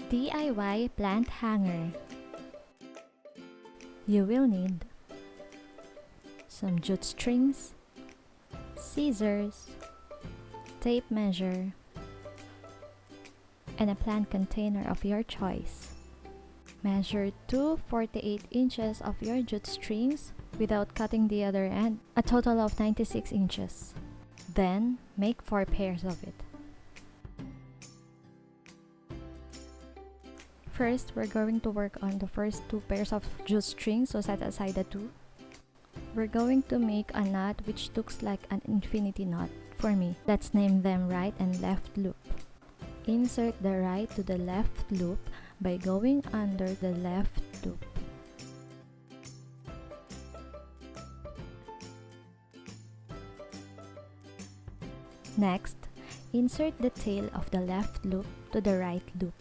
DIY plant hanger. You will need some jute strings, scissors, tape measure, and a plant container of your choice. Measure 2 48 inches of your jute strings without cutting the other end, a total of 96 inches. Then, make 4 pairs of it. First, we're going to work on the first 2 pairs of jute strings, so set aside the 2. We're going to make a knot which looks like an infinity knot for me. Let's name them right and left loop. Insert the right to the left loop by going under the left loop. Next, insert the tail of the left loop to the right loop.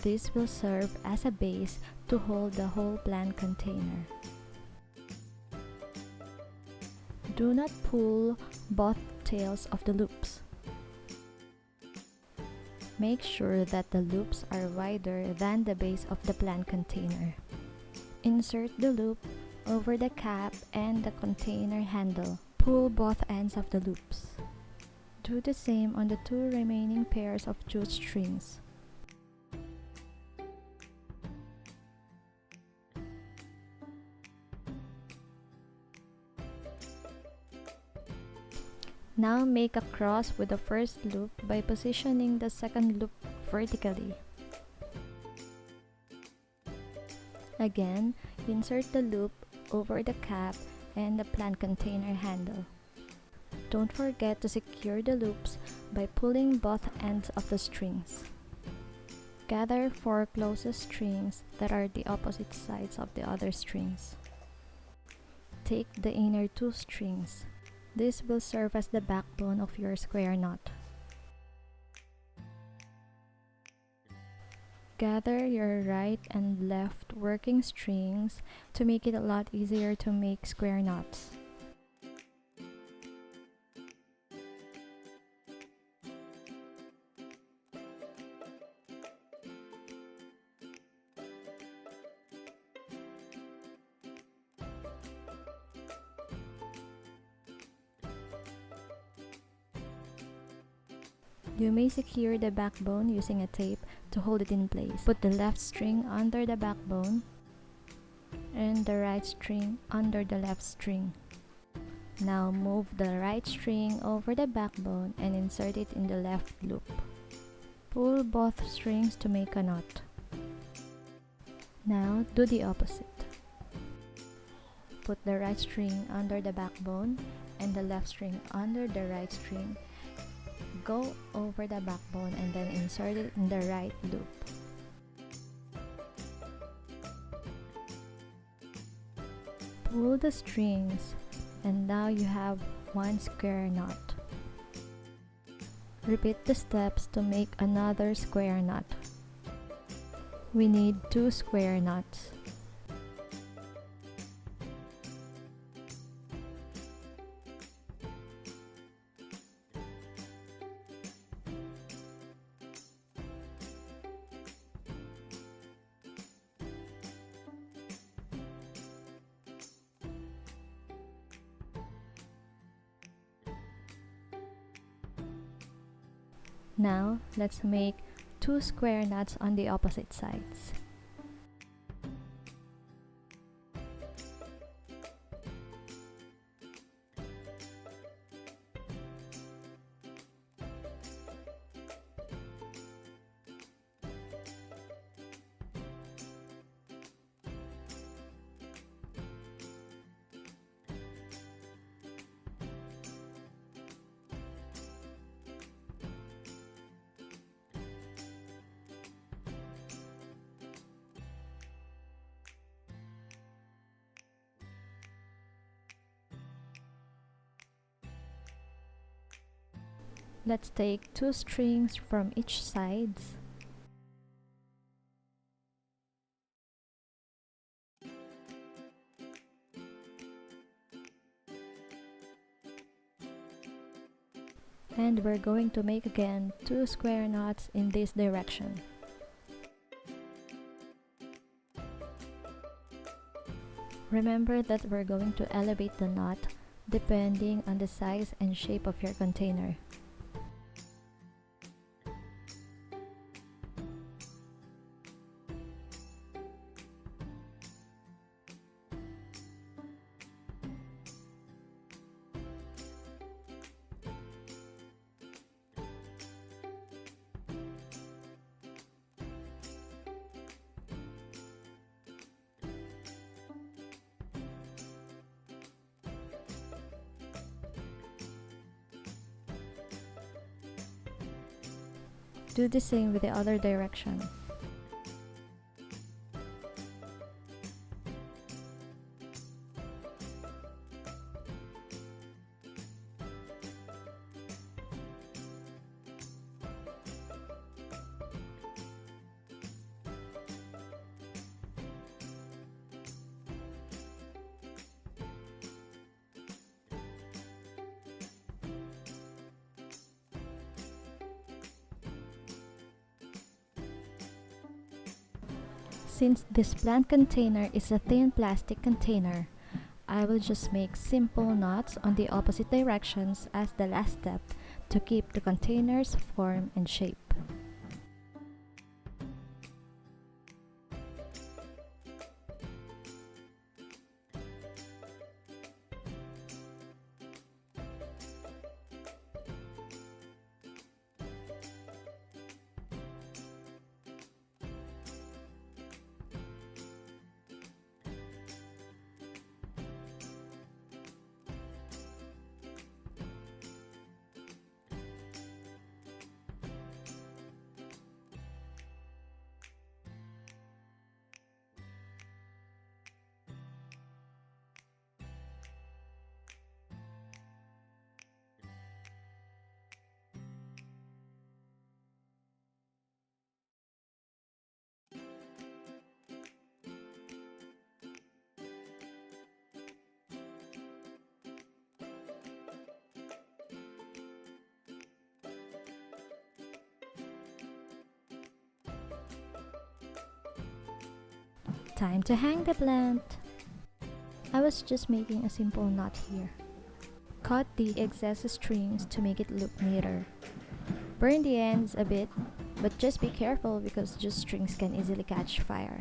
This will serve as a base to hold the whole plant container. Do not pull both tails of the loops. Make sure that the loops are wider than the base of the plant container. Insert the loop over the cap and the container handle. Pull both ends of the loops. Do the same on the 2 remaining pairs of jute strings. Now make a cross with the first loop by positioning the second loop vertically. Again, insert the loop over the cap and the plant container handle. Don't forget to secure the loops by pulling both ends of the strings. Gather 4 closest strings that are the opposite sides of the other strings. Take the inner 2 strings. This will serve as the backbone of your square knot. Gather your right and left working strings to make it a lot easier to make square knots. You may secure the backbone using a tape to hold it in place. Put the left string under the backbone and the right string under the left string. Now move the right string over the backbone and insert it in the left loop. Pull both strings to make a knot. Now do the opposite. Put the right string under the backbone and the left string under the right string. Go over the backbone and then insert it in the right loop. Pull the strings and now you have 1 square knot. Repeat the steps to make another square knot. We need 2 square knots. Now, let's make 2 square knots on the opposite sides. Let's take 2 strings from each side. And we're going to make again 2 square knots in this direction. Remember that we're going to elevate the knot depending on the size and shape of your container. Do the same with the other direction. Since this plant container is a thin plastic container, I will just make simple knots on the opposite directions as the last step to keep the container's form and shape. Time to hang the plant! I was just making a simple knot here. Cut the excess strings to make it look neater. Burn the ends a bit, but just be careful because jute strings can easily catch fire.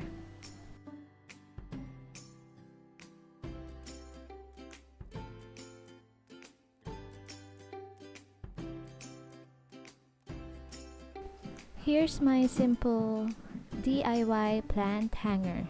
Here's my simple DIY plant hanger.